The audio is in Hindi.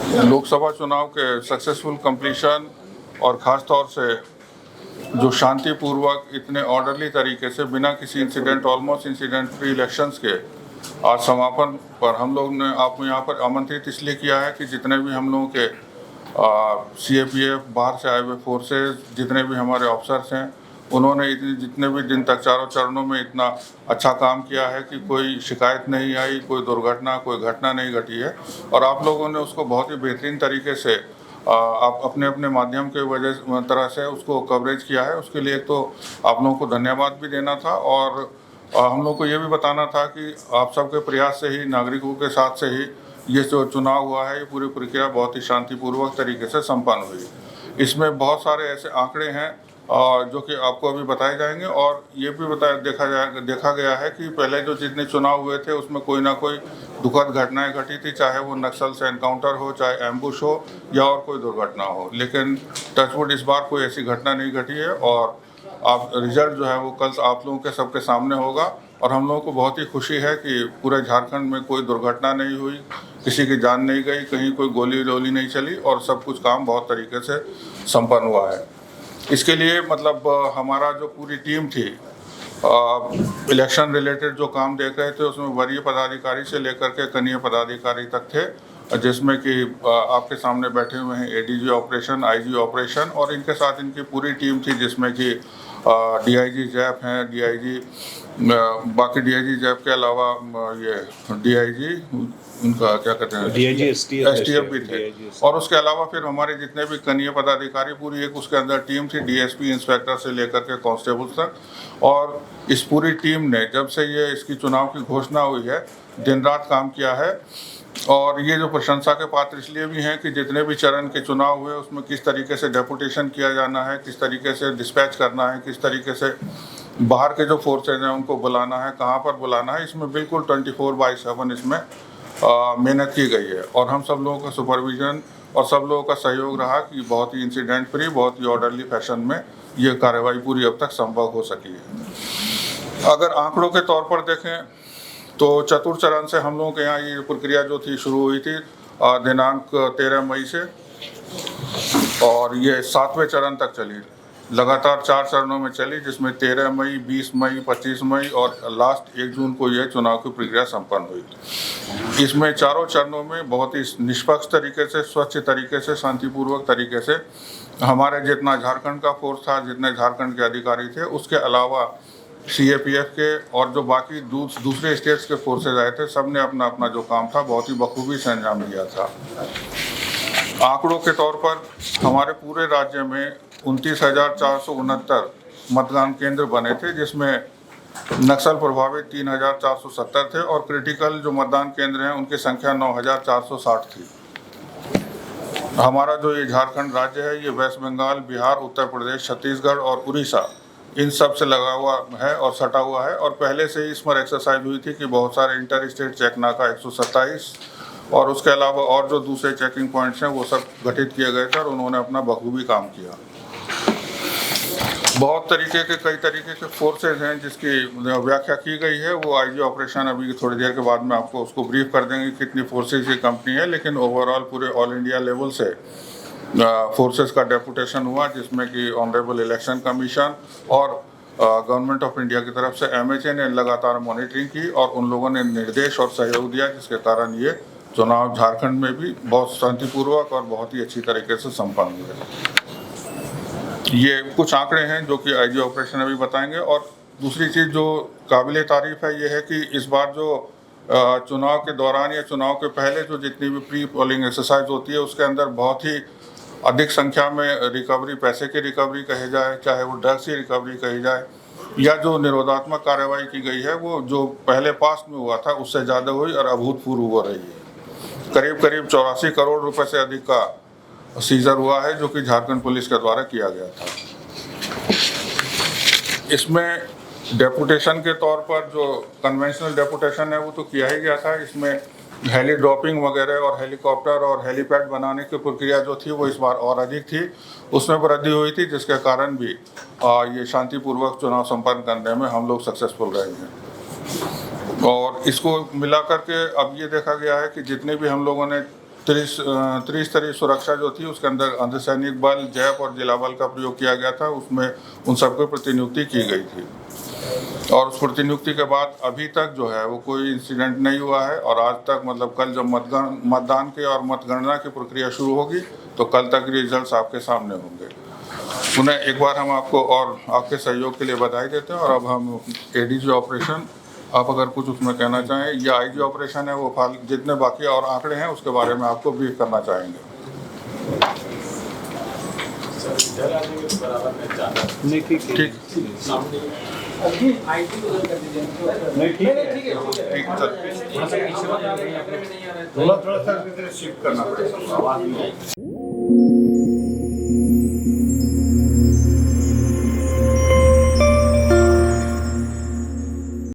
लोकसभा चुनाव के सक्सेसफुल कंप्लीशन और ख़ास तौर से जो शांतिपूर्वक इतने ऑर्डरली तरीके से बिना किसी incident almost incident free elections के आज समापन पर हम लोग ने आपको यहाँ पर आमंत्रित इसलिए किया है कि जितने भी हम लोगों के CAPF बाहर से आए हुए फोर्सेस, जितने भी हमारे ऑफिसर्स हैं, उन्होंने जितने भी दिन तक चारों चरणों में इतना अच्छा काम किया है कि कोई शिकायत नहीं आई, कोई दुर्घटना, कोई घटना नहीं घटी है। और आप लोगों ने उसको बहुत ही बेहतरीन तरीके से आप अपने अपने माध्यम के वजह तरह से उसको कवरेज किया है। उसके लिए तो आप लोगों को धन्यवाद भी देना था और हम लोग को ये भी बताना था कि आप सबके प्रयास से ही, नागरिकों के साथ से ही ये जो चुनाव हुआ है, ये पूरी प्रक्रिया बहुत ही शांतिपूर्वक तरीके से संपन्न हुई। इसमें बहुत सारे ऐसे आंकड़े हैं जो कि आपको अभी बताए जाएंगे और ये भी देखा गया है कि पहले जो जितने चुनाव हुए थे उसमें कोई ना कोई दुखद घटनाएं घटी थी, चाहे वो नक्सल से एनकाउंटर हो, चाहे एम्बुश हो या और कोई दुर्घटना हो। लेकिन टचवुड इस बार कोई ऐसी घटना नहीं घटी है और आप रिजल्ट जो है वो कल आप लोगों के सबके सामने होगा। और हम लोगों को बहुत ही खुशी है कि पूरे झारखंड में कोई दुर्घटना नहीं हुई, किसी की जान नहीं गई, कहीं कोई गोली वोली नहीं चली और सब कुछ काम बहुत तरीके से संपन्न हुआ है। इसके लिए मतलब हमारा जो पूरी टीम थी, इलेक्शन रिलेटेड जो काम देख रहे थे उसमें वरीय पदाधिकारी से लेकर के कनीय पदाधिकारी तक थे, जिसमें कि आपके सामने बैठे हुए हैं ADG ऑपरेशन, IG ऑपरेशन और इनके साथ इनकी पूरी टीम थी, जिसमें कि DIG जैप हैं, DIG बाकी DIG जैप के अलावा ये DIG उनका क्या कहते हैं DIG STF भी थे। और उसके अलावा फिर हमारे जितने भी कनीय पदाधिकारी, पूरी एक उसके अंदर टीम थी, DSP इंस्पेक्टर से लेकर के कांस्टेबल तक। और इस पूरी टीम ने जब से ये इसकी चुनाव की घोषणा हुई है दिन रात काम किया है। और ये जो प्रशंसा के पात्र इसलिए भी हैं कि जितने भी चरण के चुनाव हुए उसमें किस तरीके से डेपुटेशन किया जाना है, किस तरीके से डिस्पैच करना है, किस तरीके से बाहर के जो फोर्सेज हैं उनको बुलाना है, कहाँ पर बुलाना है, इसमें बिल्कुल 24/7 इसमें मेहनत की गई है। और हम सब लोगों का सुपरविजन और सब लोगों का सहयोग रहा कि बहुत ही इंसिडेंट फ्री, बहुत ही ऑर्डरली फैशन में ये कार्रवाई पूरी अब तक संभव हो सकी है। अगर आंकड़ों के तौर पर देखें तो चतुर्थ चरण से हम लोगों के यहाँ ये प्रक्रिया जो थी शुरू हुई थी दिनांक 13 मई से और ये 7वें चरण तक चली, लगातार 4 चरणों में चली, जिसमें 13 मई, 20 मई, 25 मई और लास्ट 1 जून को यह चुनाव की प्रक्रिया संपन्न हुई। इसमें चारों चरणों में बहुत ही निष्पक्ष तरीके से, स्वच्छ तरीके से, शांतिपूर्वक तरीके से हमारे जितना झारखंड का फोर्स था, जितने झारखंड के अधिकारी थे, उसके अलावा CAPF के और जो बाकी दूसरे स्टेट्स के फोर्सेज आए थे, सब ने अपना अपना जो काम था बहुत ही बखूबी से अंजाम दिया था। आंकड़ों के तौर पर हमारे पूरे राज्य में 29,469 मतदान केंद्र बने थे, जिसमें नक्सल प्रभावित 3,470 थे और क्रिटिकल जो मतदान केंद्र हैं उनकी संख्या 9,460 थी। हमारा जो ये झारखंड राज्य है ये वेस्ट बंगाल, बिहार, उत्तर प्रदेश, छत्तीसगढ़ और उड़ीसा इन सब से लगा हुआ है और सटा हुआ है। और पहले से ही इस पर एक्सरसाइज हुई थी कि बहुत सारे इंटर स्टेट चेक नाका 127 और उसके अलावा और जो दूसरे चेकिंग पॉइंट्स हैं वो सब गठित किए गए थे और उन्होंने अपना बखूबी काम किया। बहुत तरीके के कई तरीके के फोर्सेज हैं जिसकी व्याख्या की गई है, वो IG ऑपरेशन अभी थोड़ी देर के बाद में आपको उसको ब्रीफ कर देंगे कितनी फोर्सेज की कंपनी है। लेकिन ओवरऑल पूरे ऑल इंडिया लेवल से फोर्सेस का डेपुटेशन हुआ, जिसमें कि ऑनरेबल इलेक्शन कमीशन और गवर्नमेंट ऑफ इंडिया की तरफ से MHA ने लगातार मॉनिटरिंग की और उन लोगों ने निर्देश और सहयोग दिया, जिसके कारण ये चुनाव झारखंड में भी बहुत शांतिपूर्वक और बहुत ही अच्छी तरीके से संपन्न हुए। ये कुछ आंकड़े हैं जो कि IG ऑपरेशन अभी बताएंगे। और दूसरी चीज़ जो काबिल तारीफ है ये है कि इस बार जो चुनाव के दौरान या चुनाव के पहले जो जितनी भी प्री पोलिंग एक्सरसाइज होती है उसके अंदर बहुत ही अधिक संख्या में रिकवरी, पैसे की रिकवरी कही जाए, चाहे वो ड्रग्स की रिकवरी कही जाए, या जो निरोधात्मक कार्रवाई की गई है वो जो पहले पास्ट में हुआ था उससे ज़्यादा हुई और अभूतपूर्व हो रही है। करीब 84 करोड़ रुपए से अधिक का सीजर हुआ है जो कि झारखंड पुलिस के द्वारा किया गया था। इसमें डेपुटेशन के तौर पर जो कन्वेंशनल डेपुटेशन है वो तो किया ही गया था। इसमें हेली ड्रॉपिंग वगैरह और हेलीकॉप्टर और हेलीपैड बनाने की प्रक्रिया जो थी वो इस बार और अधिक थी, उसमें वृद्धि हुई थी, जिसके कारण भी ये शांतिपूर्वक चुनाव संपन्न करने में हम लोग सक्सेसफुल रहे हैं। और इसको मिला करके अब ये देखा गया है कि जितने भी हम लोगों ने त्रिस्तरीय सुरक्षा जो थी उसके अंदर अर्धसैनिक बल, जैप और जिला बल का प्रयोग किया गया था। उसमें उन सबको प्रतिनियुक्ति की गई थी और उस प्रतिनियुक्ति के बाद अभी तक जो है वो कोई इंसिडेंट नहीं हुआ है। और आज तक मतलब कल जब मतदान की और मतगणना की प्रक्रिया शुरू होगी तो कल तक रिजल्ट्स आपके सामने होंगे। पुनः एक बार हम आपको और आपके सहयोग के लिए बधाई देते हैं। और अब हम एडीजी ऑपरेशन, आप अगर कुछ उसमें कहना चाहें, या आईजी ऑपरेशन है वो जितने बाकी और आंकड़े हैं उसके बारे में आपको ब्रीफ करना चाहेंगे। नहीं ठीक ठीक थोड़ा सा शिफ्ट करना पड़ेगा।